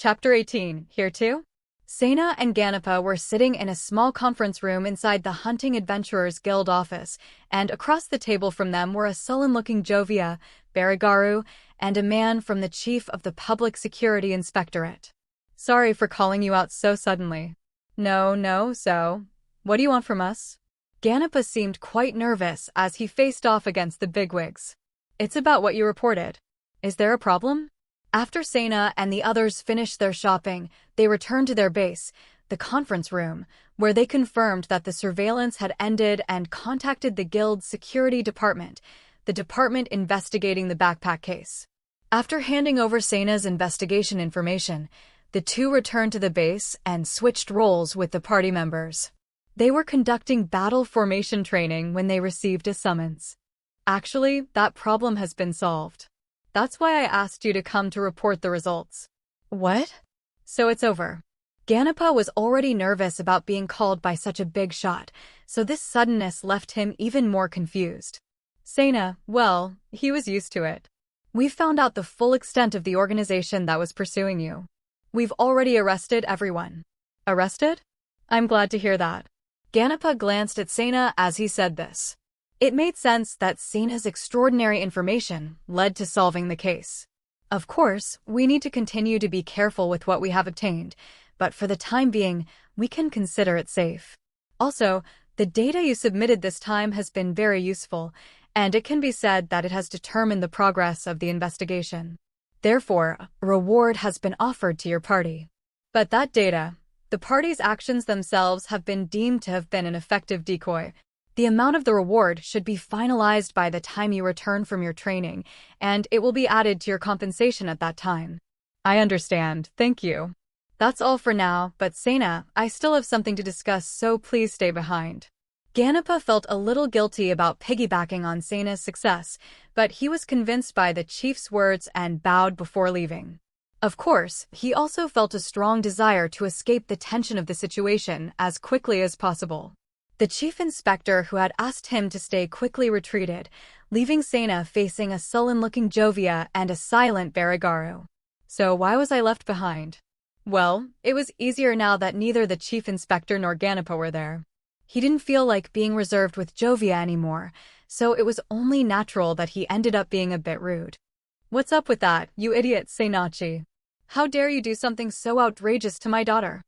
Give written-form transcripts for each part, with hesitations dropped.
Chapter 18, here too? Sena and Ganappa were sitting in a small conference room inside the Hunting Adventurers Guild office, and across the table from them were a sullen-looking Jovia, Barigaru, and a man from the chief of the Public Security Inspectorate. Sorry for calling you out so suddenly. So, what do you want from us? Ganappa seemed quite nervous as he faced off against the bigwigs. It's about what you reported. Is there a problem? After Sena and the others finished their shopping, they returned to their base, the conference room, where they confirmed that the surveillance had ended and contacted the Guild's security department, the department investigating the backpack case. After handing over Sena's investigation information, the two returned to the base and switched roles with the party members. They were conducting battle formation training when they received a summons. Actually, that problem has been solved. That's why I asked you to come to report the results. What? So it's over. Ganappa was already nervous about being called by such a big shot, so this suddenness left him even more confused. Sena, well, he was used to it. We've found out the full extent of the organization that was pursuing you. We've already arrested everyone. Arrested? I'm glad to hear that. Ganappa glanced at Sena as he said this. It made sense that Sena's extraordinary information led to solving the case. Of course, we need to continue to be careful with what we have obtained, but for the time being, we can consider it safe. Also, the data you submitted this time has been very useful, and it can be said that it has determined the progress of the investigation. Therefore, a reward has been offered to your party. But that data, the party's actions themselves have been deemed to have been an effective decoy. The amount of the reward should be finalized by the time you return from your training, and it will be added to your compensation at that time. I understand, thank you. That's all for now, but Sena, I still have something to discuss, so please stay behind. Ganappa felt a little guilty about piggybacking on Sena's success, but he was convinced by the chief's words and bowed before leaving. Of course, he also felt a strong desire to escape the tension of the situation as quickly as possible. The chief inspector who had asked him to stay quickly retreated, leaving Sena facing a sullen-looking Jovia and a silent Barigaru. So why was I left behind? Well, it was easier now that neither the chief inspector nor Ganappa were there. He didn't feel like being reserved with Jovia anymore, so it was only natural that he ended up being a bit rude. What's up with that, you idiot Seinachi? How dare you do something so outrageous to my daughter?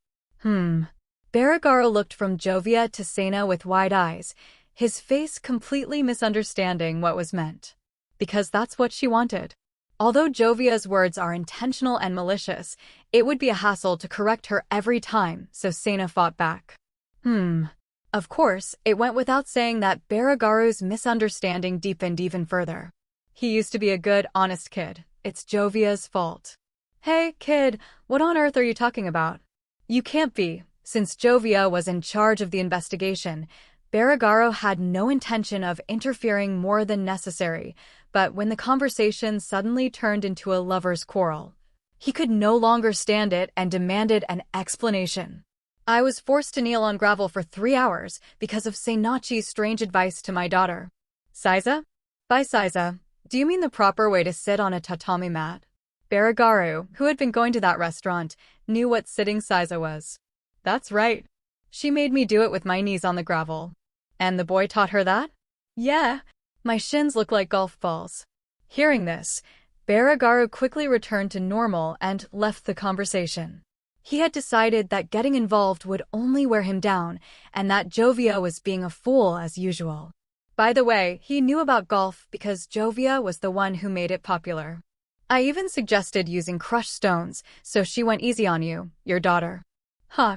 Barigaru looked from Jovia to Sena with wide eyes, his face completely misunderstanding what was meant. Because that's what she wanted. Although Jovia's words are intentional and malicious, it would be a hassle to correct her every time, so Sena fought back. Of course, it went without saying that Barigaru's misunderstanding deepened even further. He used to be a good, honest kid. It's Jovia's fault. Hey, kid, what on earth are you talking about? You can't be. Since Jovia was in charge of the investigation, Barigaru had no intention of interfering more than necessary, but when the conversation suddenly turned into a lover's quarrel, he could no longer stand it and demanded an explanation. I was forced to kneel on gravel for 3 hours because of Seinachi's strange advice to my daughter. Saiza? By Saiza, do you mean the proper way to sit on a tatami mat? Barigaru, who had been going to that restaurant, knew what sitting Saiza was. That's right. She made me do it with my knees on the gravel. And the boy taught her that? Yeah. My shins look like golf balls. Hearing this, Barigaru quickly returned to normal and left the conversation. He had decided that getting involved would only wear him down, and that Jovia was being a fool as usual. By the way, he knew about golf because Jovia was the one who made it popular. I even suggested using crushed stones, so she went easy on you, your daughter.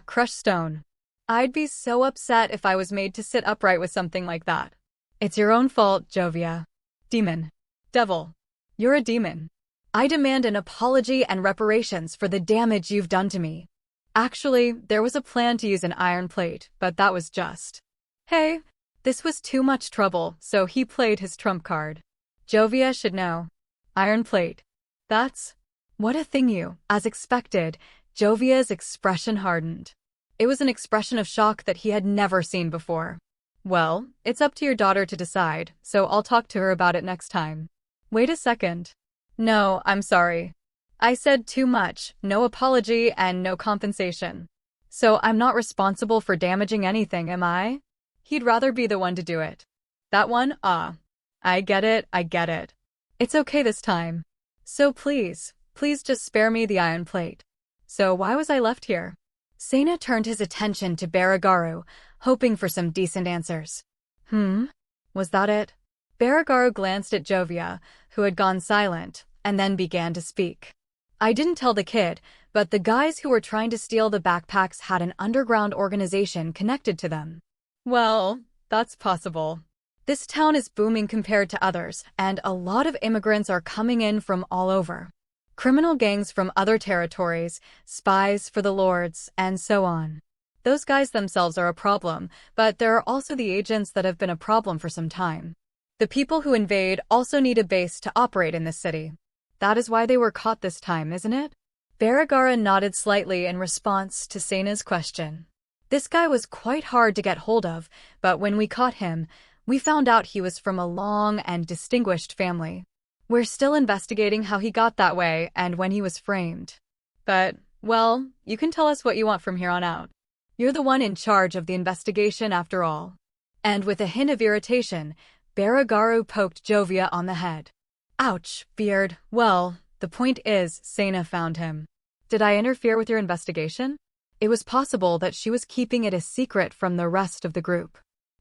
Crushed stone. I'd be so upset if I was made to sit upright with something like that. It's your own fault, Jovia. Demon. Devil. You're a demon. I demand an apology and reparations for the damage you've done to me. Actually, there was a plan to use an iron plate, but that was just. Hey, this was too much trouble, so he played his trump card. Jovia should know. Iron plate. That's... What a thing you, as expected, Jovia's expression hardened. It was an expression of shock that he had never seen before. Well, it's up to your daughter to decide, so I'll talk to her about it next time. Wait a second. No, I'm sorry. I said too much, no apology and no compensation. So I'm not responsible for damaging anything, am I? He'd rather be the one to do it. That one, I get it, I get it. It's okay this time. So please just spare me the iron plate. So why was I left here? Sena turned his attention to Baragaru, hoping for some decent answers. Was that it? Baragaru glanced at Jovia, who had gone silent, and then began to speak. I didn't tell the kid, but the guys who were trying to steal the backpacks had an underground organization connected to them. Well, that's possible. This town is booming compared to others, and a lot of immigrants are coming in from all over. Criminal gangs from other territories, spies for the lords, and so on. Those guys themselves are a problem, but there are also the agents that have been a problem for some time. The people who invade also need a base to operate in this city. That is why they were caught this time, isn't it? Baragara nodded slightly in response to Sena's question. This guy was quite hard to get hold of, but when we caught him, we found out he was from a long and distinguished family. We're still investigating how he got that way and when he was framed. But, well, you can tell us what you want from here on out. You're the one in charge of the investigation after all. And with a hint of irritation, Baragaru poked Jovia on the head. Ouch, Beard. Well, the point is, Sena found him. Did I interfere with your investigation? It was possible that she was keeping it a secret from the rest of the group.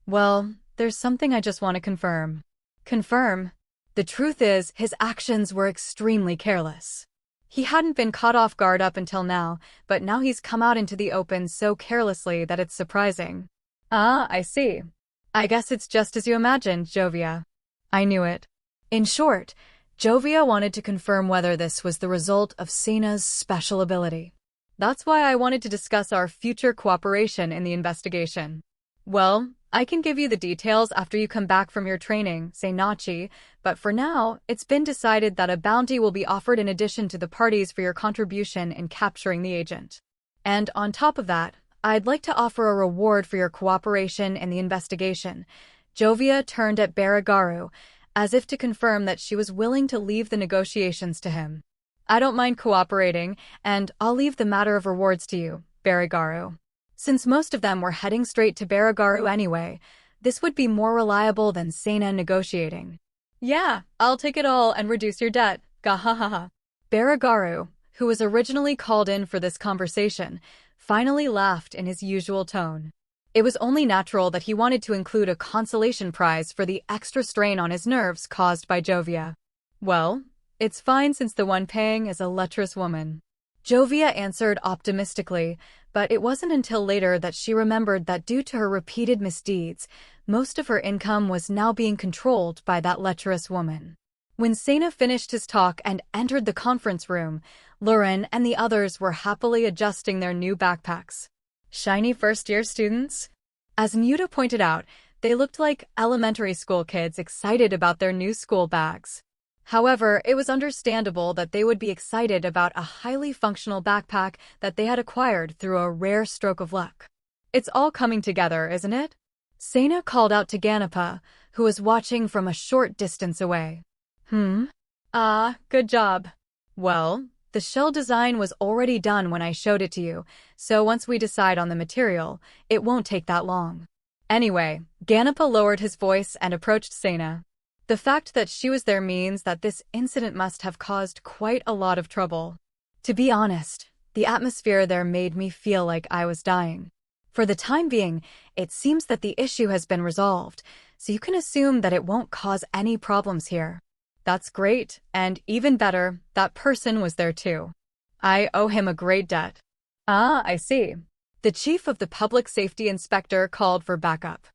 Well, there's something I just want to confirm. Confirm? The truth is, his actions were extremely careless. He hadn't been caught off guard up until now, but now he's come out into the open so carelessly that it's surprising. Ah, I see. I guess it's just as you imagined, Jovia. I knew it. In short, Jovia wanted to confirm whether this was the result of Sena's special ability. That's why I wanted to discuss our future cooperation in the investigation. Well, I can give you the details after you come back from your training, Seinachi, but for now, it's been decided that a bounty will be offered in addition to the parties for your contribution in capturing the agent. And on top of that, I'd like to offer a reward for your cooperation in the investigation. Jovia turned at Baragaru, as if to confirm that she was willing to leave the negotiations to him. I don't mind cooperating, and I'll leave the matter of rewards to you, Baragaru. Since most of them were heading straight to Baragaru anyway, this would be more reliable than Sena negotiating. Yeah, I'll take it all and reduce your debt, gahahaha. Baragaru, who was originally called in for this conversation, finally laughed in his usual tone. It was only natural that he wanted to include a consolation prize for the extra strain on his nerves caused by Jovia. Well, it's fine since the one paying is a lecherous woman. Jovia answered optimistically, but it wasn't until later that she remembered that due to her repeated misdeeds, most of her income was now being controlled by that lecherous woman. When Sena finished his talk and entered the conference room, Lauren and the others were happily adjusting their new backpacks. Shiny first-year students? As Muta pointed out, they looked like elementary school kids excited about their new school bags. However, it was understandable that they would be excited about a highly functional backpack that they had acquired through a rare stroke of luck. It's all coming together, isn't it? Sena called out to Ganappa, who was watching from a short distance away. Good job. Well, the shell design was already done when I showed it to you, so once we decide on the material, it won't take that long. Anyway, Ganappa lowered his voice and approached Sena. The fact that she was there means that this incident must have caused quite a lot of trouble. To be honest, the atmosphere there made me feel like I was dying. For the time being, it seems that the issue has been resolved, so you can assume that it won't cause any problems here. That's great, and even better, that person was there too. I owe him a great debt. Ah, I see. The chief of the public safety inspector called for backup.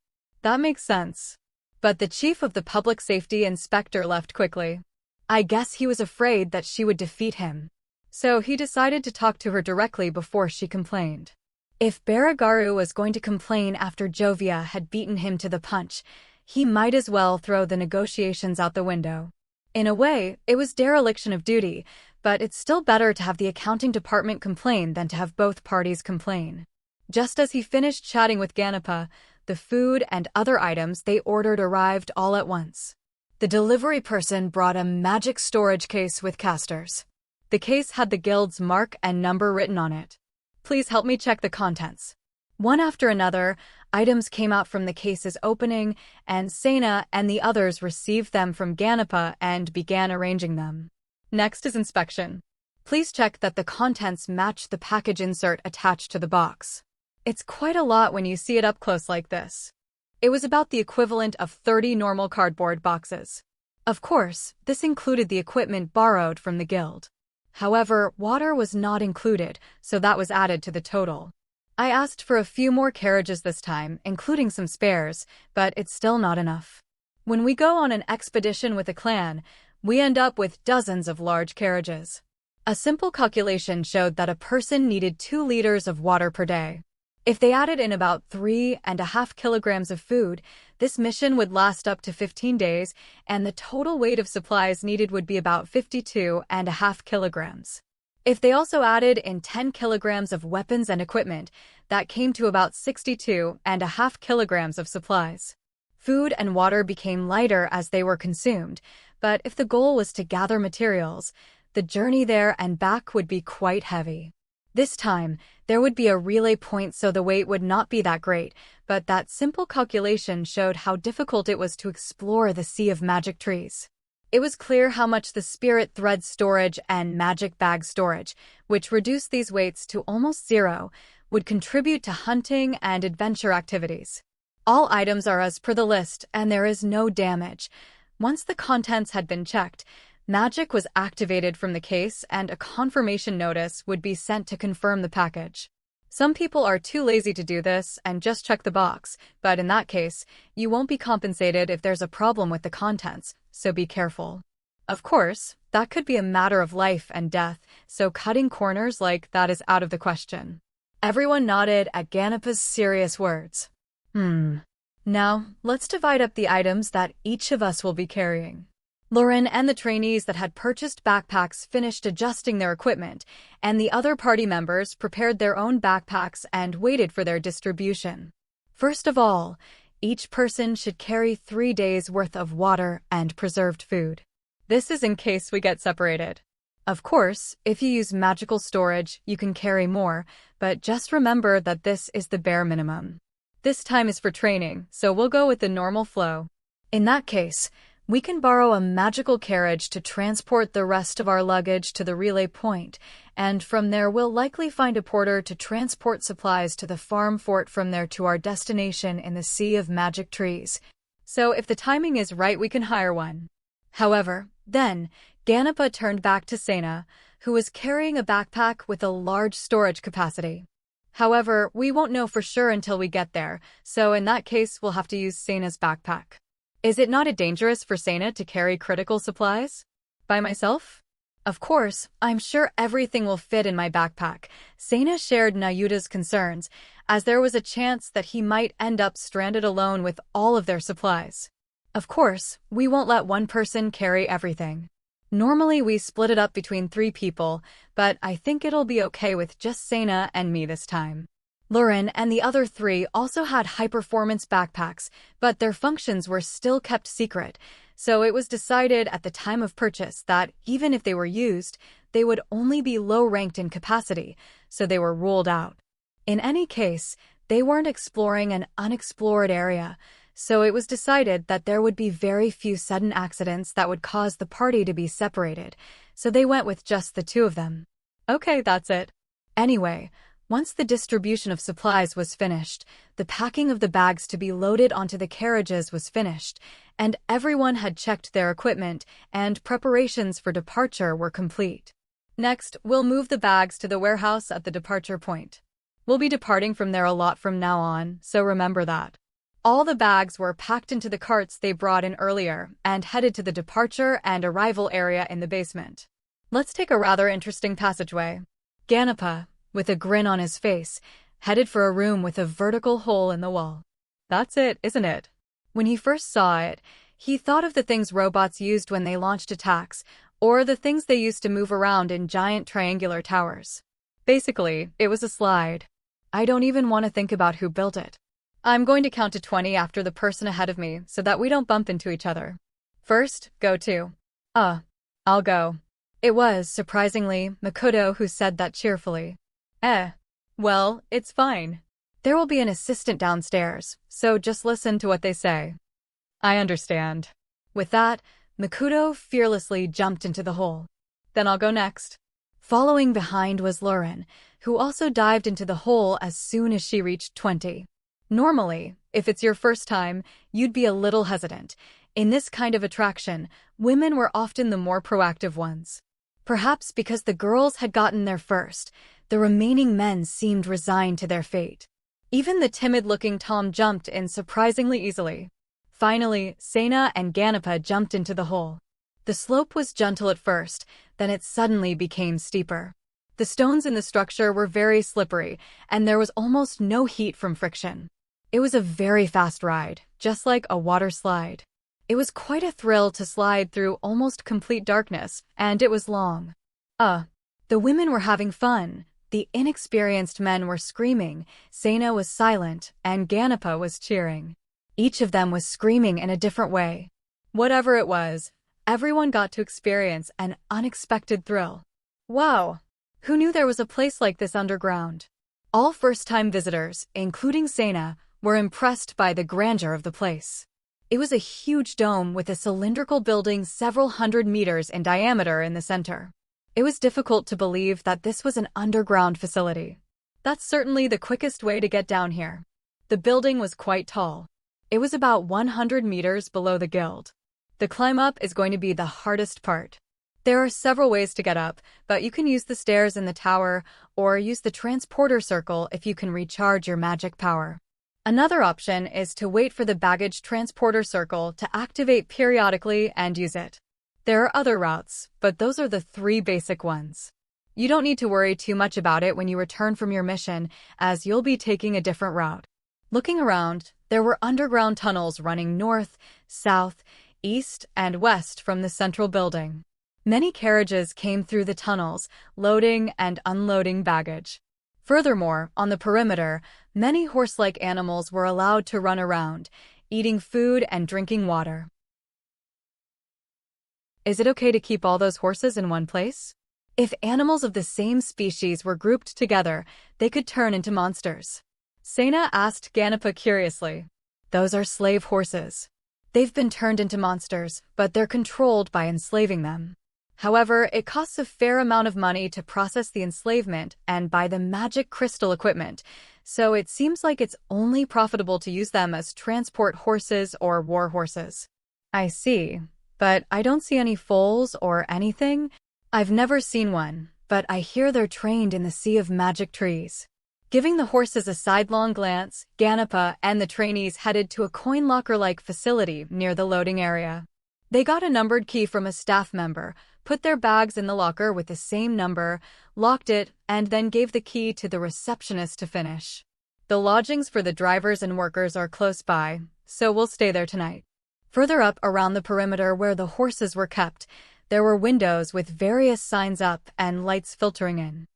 That makes sense. But the chief of the public safety inspector left quickly. I guess he was afraid that she would defeat him. So he decided to talk to her directly before she complained. If Baragaru was going to complain after Jovia had beaten him to the punch, he might as well throw the negotiations out the window. In a way, it was dereliction of duty, but it's still better to have the accounting department complain than to have both parties complain. Just as he finished chatting with Ganappa, the food and other items they ordered arrived all at once. The delivery person brought a magic storage case with casters. The case had the guild's mark and number written on it. Please help me check the contents. One after another, items came out from the case's opening, and Sena and the others received them from Ganappa and began arranging them. Next is inspection. Please check that the contents match the package insert attached to the box. It's quite a lot when you see it up close like this. It was about the equivalent of 30 normal cardboard boxes. Of course, this included the equipment borrowed from the guild. However, water was not included, so that was added to the total. I asked for a few more carriages this time, including some spares, but it's still not enough. When we go on an expedition with a clan, we end up with dozens of large carriages. A simple calculation showed that a person needed 2 liters of water per day. If they added in about 3.5 kilograms of food, this mission would last up to 15 days, and the total weight of supplies needed would be about 52.5 kilograms. If they also added in 10 kilograms of weapons and equipment, that came to about 62.5 kilograms of supplies. Food and water became lighter as they were consumed, but if the goal was to gather materials, the journey there and back would be quite heavy. This time, there would be a relay point so the weight would not be that great, but that simple calculation showed how difficult it was to explore the sea of magic trees. It was clear how much the spirit thread storage and magic bag storage, which reduced these weights to almost zero, would contribute to hunting and adventure activities. All items are as per the list, and there is no damage. Once the contents had been checked, magic was activated from the case and a confirmation notice would be sent to confirm the package. Some people are too lazy to do this and just check the box, but in that case, you won't be compensated if there's a problem with the contents, so be careful. Of course, that could be a matter of life and death, so cutting corners like that is out of the question. Everyone nodded at Ganappa's serious words. Now, let's divide up the items that each of us will be carrying. Lauren and the trainees that had purchased backpacks finished adjusting their equipment, and the other party members prepared their own backpacks and waited for their distribution. First of all, each person should carry 3 days' worth of water and preserved food. This is in case we get separated. Of course, if you use magical storage, you can carry more, but just remember that this is the bare minimum. This time is for training, so we'll go with the normal flow. In that case, we can borrow a magical carriage to transport the rest of our luggage to the relay point, and from there we'll likely find a porter to transport supplies to the farm fort from there to our destination in the Sea of Magic Trees. So if the timing is right, we can hire one. However, then, Ganappa turned back to Sena, who was carrying a backpack with a large storage capacity. However, we won't know for sure until we get there, so in that case we'll have to use Sena's backpack. Is it not dangerous for Sena to carry critical supplies? By myself? Of course, I'm sure everything will fit in my backpack. Sena shared Nayuta's concerns, as there was a chance that he might end up stranded alone with all of their supplies. Of course, we won't let one person carry everything. Normally we split it up between 3 people, but I think it'll be okay with just Sena and me this time. Lauren and the other 3 also had high-performance backpacks, but their functions were still kept secret, so it was decided at the time of purchase that even if they were used, they would only be low-ranked in capacity, so they were ruled out. In any case, they weren't exploring an unexplored area, so it was decided that there would be very few sudden accidents that would cause the party to be separated, so they went with just the 2 of them. Okay, that's it. Anyway, once the distribution of supplies was finished, the packing of the bags to be loaded onto the carriages was finished, and everyone had checked their equipment, and preparations for departure were complete. Next, we'll move the bags to the warehouse at the departure point. We'll be departing from there a lot from now on, so remember that. All the bags were packed into the carts they brought in earlier and headed to the departure and arrival area in the basement. Let's take a rather interesting passageway. Ganappa, with a grin on his face, headed for a room with a vertical hole in the wall. That's it, isn't it? When he first saw it, he thought of the things robots used when they launched attacks, or the things they used to move around in giant triangular towers. Basically, it was a slide. I don't even want to think about who built it. I'm going to count to 20 after the person ahead of me so that we don't bump into each other. First, go 2. I'll go. It was, surprisingly, Makoto who said that cheerfully. Well, it's fine. There will be an assistant downstairs, so just listen to what they say. I understand. With that, Makoto fearlessly jumped into the hole. Then I'll go next. Following behind was Lauren, who also dived into the hole as soon as she reached 20. Normally, if it's your first time, you'd be a little hesitant. In this kind of attraction, women were often the more proactive ones. Perhaps because the girls had gotten there first, the remaining men seemed resigned to their fate. Even the timid-looking Tom jumped in surprisingly easily. Finally, Sena and Ganappa jumped into the hole. The slope was gentle at first, then it suddenly became steeper. The stones in the structure were very slippery, and there was almost no heat from friction. It was a very fast ride, just like a water slide. It was quite a thrill to slide through almost complete darkness, and it was long. The women were having fun. The inexperienced men were screaming, Sena was silent, and Ganappa was cheering. Each of them was screaming in a different way. Whatever it was, everyone got to experience an unexpected thrill. Wow! Who knew there was a place like this underground? All first-time visitors, including Sena, were impressed by the grandeur of the place. It was a huge dome with a cylindrical building several hundred meters in diameter in the center. It was difficult to believe that this was an underground facility. That's certainly the quickest way to get down here. The building was quite tall. It was about 100 meters below the guild. The climb up is going to be the hardest part. There are several ways to get up, but you can use the stairs in the tower or use the transporter circle if you can recharge your magic power. Another option is to wait for the baggage transporter circle to activate periodically and use it. There are other routes, but those are the 3 basic ones. You don't need to worry too much about it when you return from your mission, as you'll be taking a different route. Looking around, there were underground tunnels running north, south, east, and west from the central building. Many carriages came through the tunnels, loading and unloading baggage. Furthermore, on the perimeter, many horse-like animals were allowed to run around, eating food and drinking water. Is it okay to keep all those horses in one place? If animals of the same species were grouped together, they could turn into monsters. Sena asked Ganappa curiously. Those are slave horses. They've been turned into monsters, but they're controlled by enslaving them. However, it costs a fair amount of money to process the enslavement and buy the magic crystal equipment, so it seems like it's only profitable to use them as transport horses or war horses. I see. But I don't see any foals or anything. I've never seen one, but I hear they're trained in the sea of magic trees. Giving the horses a sidelong glance, Ganappa and the trainees headed to a coin locker-like facility near the loading area. They got a numbered key from a staff member, put their bags in the locker with the same number, locked it, and then gave the key to the receptionist to finish. The lodgings for the drivers and workers are close by, so we'll stay there tonight. Further up around the perimeter where the horses were kept, there were windows with various signs up and lights filtering in.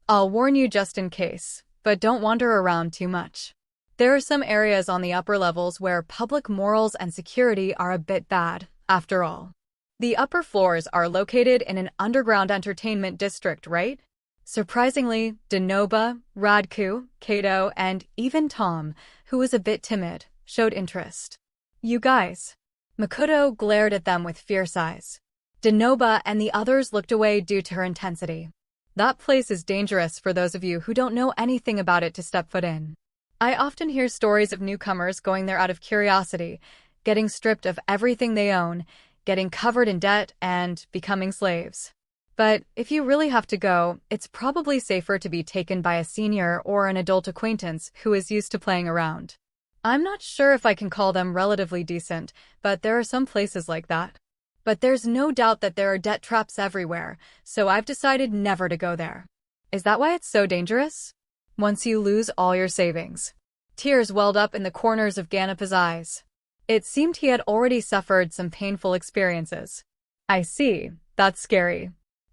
I'll warn you just in case, but don't wander around too much. There are some areas on the upper levels where public morals and security are a bit bad, after all. The upper floors are located in an underground entertainment district, right? Surprisingly, Denoba, Radku, Kato, and even Tom, who was a bit timid, showed interest. You guys. Makoto glared at them with fierce eyes. Denoba and the others looked away due to her intensity. That place is dangerous for those of you who don't know anything about it to step foot in. I often hear stories of newcomers going there out of curiosity, getting stripped of everything they own, getting covered in debt, and becoming slaves. But if you really have to go, it's probably safer to be taken by a senior or an adult acquaintance who is used to playing around. I'm not sure if I can call them relatively decent, but there are some places like that. But there's no doubt that there are debt traps everywhere, so I've decided never to go there. Is that why it's so dangerous? Once you lose all your savings. Tears welled up in the corners of Ganappa's eyes. It seemed he had already suffered some painful experiences. I see, that's scary.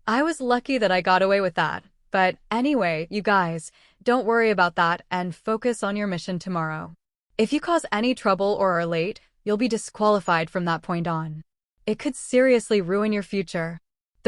I was lucky that I got away with that, but anyway, you guys, don't worry about that and focus on your mission tomorrow. If you cause any trouble or are late, you'll be disqualified from that point on. It could seriously ruin your future.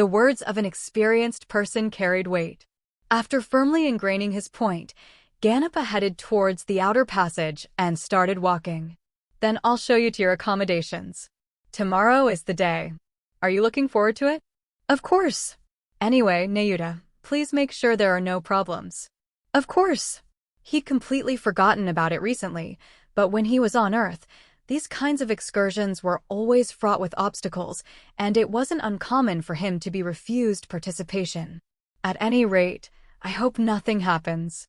The words of an experienced person carried weight. After firmly ingraining his point, Ganappa headed towards the outer passage and started walking. Then I'll show you to your accommodations. Tomorrow is the day. Are you looking forward to it? Of course. Anyway, Nayuta, please make sure there are no problems. Of course. He'd completely forgotten about it recently, but when he was on Earth, these kinds of excursions were always fraught with obstacles, and it wasn't uncommon for him to be refused participation. At any rate, I hope nothing happens.